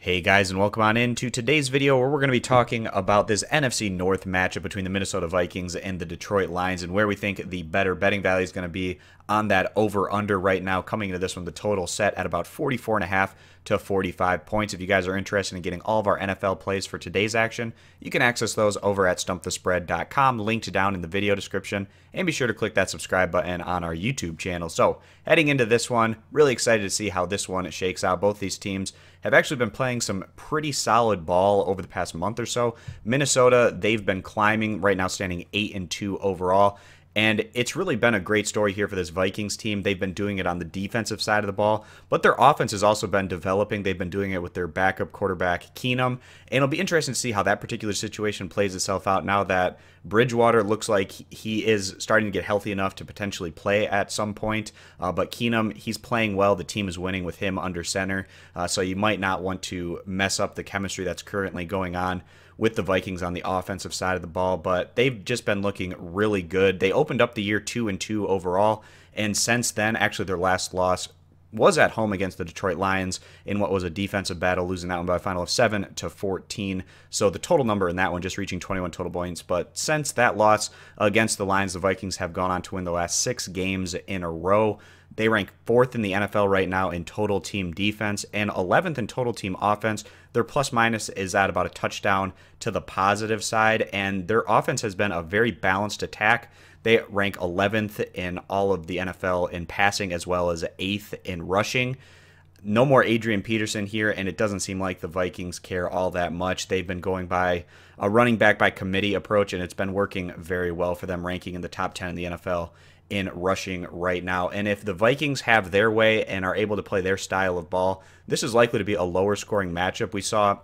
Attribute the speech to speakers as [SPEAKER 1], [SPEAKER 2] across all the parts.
[SPEAKER 1] Hey guys, and welcome on into today's video where we're going to be talking about this NFC North matchup between the Minnesota Vikings and the Detroit Lions and where we think the better betting value is going to be on that over-under right now. Coming into this one, the total set at about 44.5 to 45 points. If you guys are interested in getting all of our NFL plays for today's action, you can access those over at stumpthespread.com, linked down in the video description, and be sure to click that subscribe button on our YouTube channel. So, heading into this one, really excited to see how this one shakes out. Both these teams have actually been playing some pretty solid ball over the past month or so. Minnesota, they've been climbing, right now standing 8-2 overall. And it's really been a great story here for this Vikings team. They've been doing it on the defensive side of the ball, but their offense has also been developing. They've been doing it with their backup quarterback, Keenum. And it'll be interesting to see how that particular situation plays itself out now that Bridgewater looks like he is starting to get healthy enough to potentially play at some point. But Keenum, he's playing well. The team is winning with him under center. So you might not want to mess up the chemistry that's currently going on with the Vikings on the offensive side of the ball, but they've just been looking really good. They opened up the year 2-2 overall, and since then, actually their last loss was at home against the Detroit Lions in what was a defensive battle, losing that one by a final of 7-14. So the total number in that one just reaching 21 total points. But since that loss against the Lions, the Vikings have gone on to win the last 6 games in a row. They rank 4th in the NFL right now in total team defense and 11th in total team offense. Their plus-minus is at about a touchdown to the positive side, and their offense has been a very balanced attack. They rank 11th in all of the NFL in passing as well as 8th in rushing. No more Adrian Peterson here, and it doesn't seem like the Vikings care all that much. They've been going by a running back by committee approach, and it's been working very well for them, ranking in the top 10 in the NFL in rushing right now. And if the Vikings have their way and are able to play their style of ball, this is likely to be a lower scoring matchup. We saw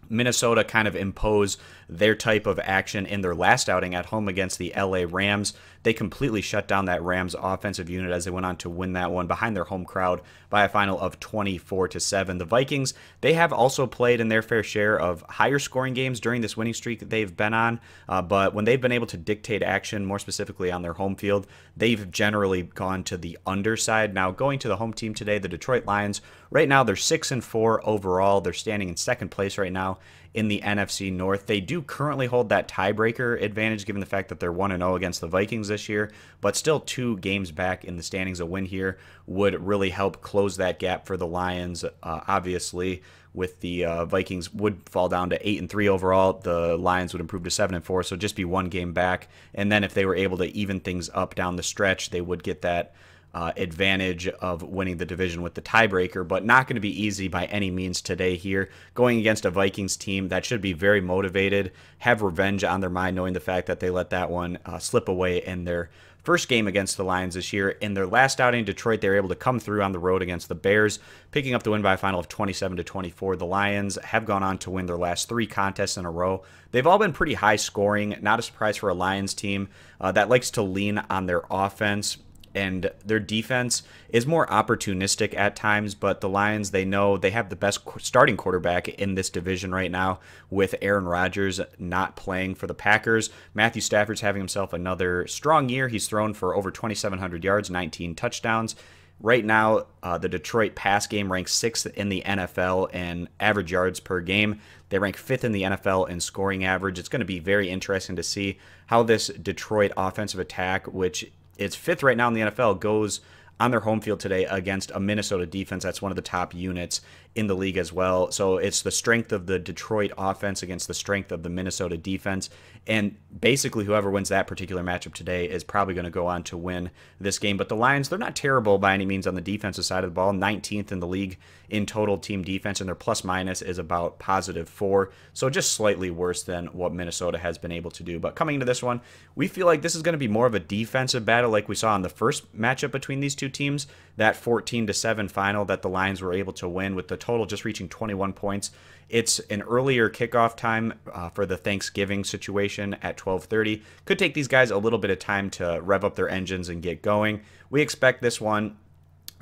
[SPEAKER 1] Minnesota kind of impose their type of action in their last outing at home against the LA Rams. They completely shut down that Rams offensive unit as they went on to win that one behind their home crowd by a final of 24-7. The Vikings, they have also played in their fair share of higher scoring games during this winning streak that they've been on, but when they've been able to dictate action, more specifically on their home field, they've generally gone to the underside. Now, going to the home team today, the Detroit Lions, right now they're 6-4 overall. They're standing in second place right now in the NFC North. They do currently hold that tiebreaker advantage given the fact that they're 1-0 against the Vikings this year, but still 2 games back in the standings. A win here would really help close that gap for the Lions. Obviously, with the Vikings would fall down to 8-3 overall, the Lions would improve to 7-4, so just be 1 game back. And then if they were able to even things up down the stretch, they would get that advantage of winning the division with the tiebreaker, but not going to be easy by any means today here. Going against a Vikings team that should be very motivated, have revenge on their mind, knowing the fact that they let that one slip away in their first game against the Lions this year. In their last outing in Detroit, they were able to come through on the road against the Bears, picking up the win by a final of 27-24. The Lions have gone on to win their last 3 contests in a row. They've all been pretty high scoring, not a surprise for a Lions team that likes to lean on their offense, and their defense is more opportunistic at times, but the Lions, they know they have the best starting quarterback in this division right now with Aaron Rodgers not playing for the Packers. Matthew Stafford's having himself another strong year. He's thrown for over 2,700 yards, 19 touchdowns. Right now, the Detroit pass game ranks 6th in the NFL in average yards per game. They rank 5th in the NFL in scoring average. It's going to be very interesting to see how this Detroit offensive attack, which it's 5th right now in the NFL, goes on their home field today against a Minnesota defense that's one of the top units in the league as well. So it's the strength of the Detroit offense against the strength of the Minnesota defense. And basically whoever wins that particular matchup today is probably going to go on to win this game. But the Lions, they're not terrible by any means on the defensive side of the ball. 19th in the league in total team defense, and their plus-minus is about +4. So just slightly worse than what Minnesota has been able to do. But coming into this one, we feel like this is going to be more of a defensive battle like we saw in the first matchup between these two teams, that 14-7 final that the Lions were able to win with the total just reaching 21 points. It's an earlier kickoff time for the Thanksgiving situation at 12:30. Could take these guys a little bit of time to rev up their engines and get going. We expect this one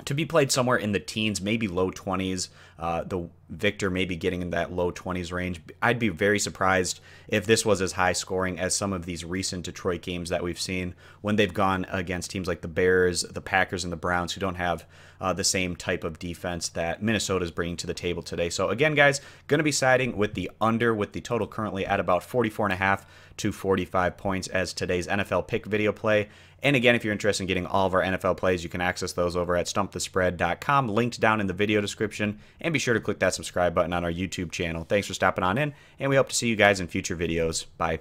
[SPEAKER 1] to be played somewhere in the teens, maybe low 20s. The Victor maybe getting in that low 20s range. I'd be very surprised if this was as high scoring as some of these recent Detroit games that we've seen when they've gone against teams like the Bears, the Packers, and the Browns, who don't have the same type of defense that Minnesota is bringing to the table today. So again, guys, going to be siding with the under, with the total currently at about 44.5 to 45 points as today's NFL pick video play. And again, if you're interested in getting all of our NFL plays, you can access those over at stumpthespread.com, linked down in the video description. And be sure to click that subscribe button on our YouTube channel. Thanks for stopping on in, and we hope to see you guys in future videos. Bye.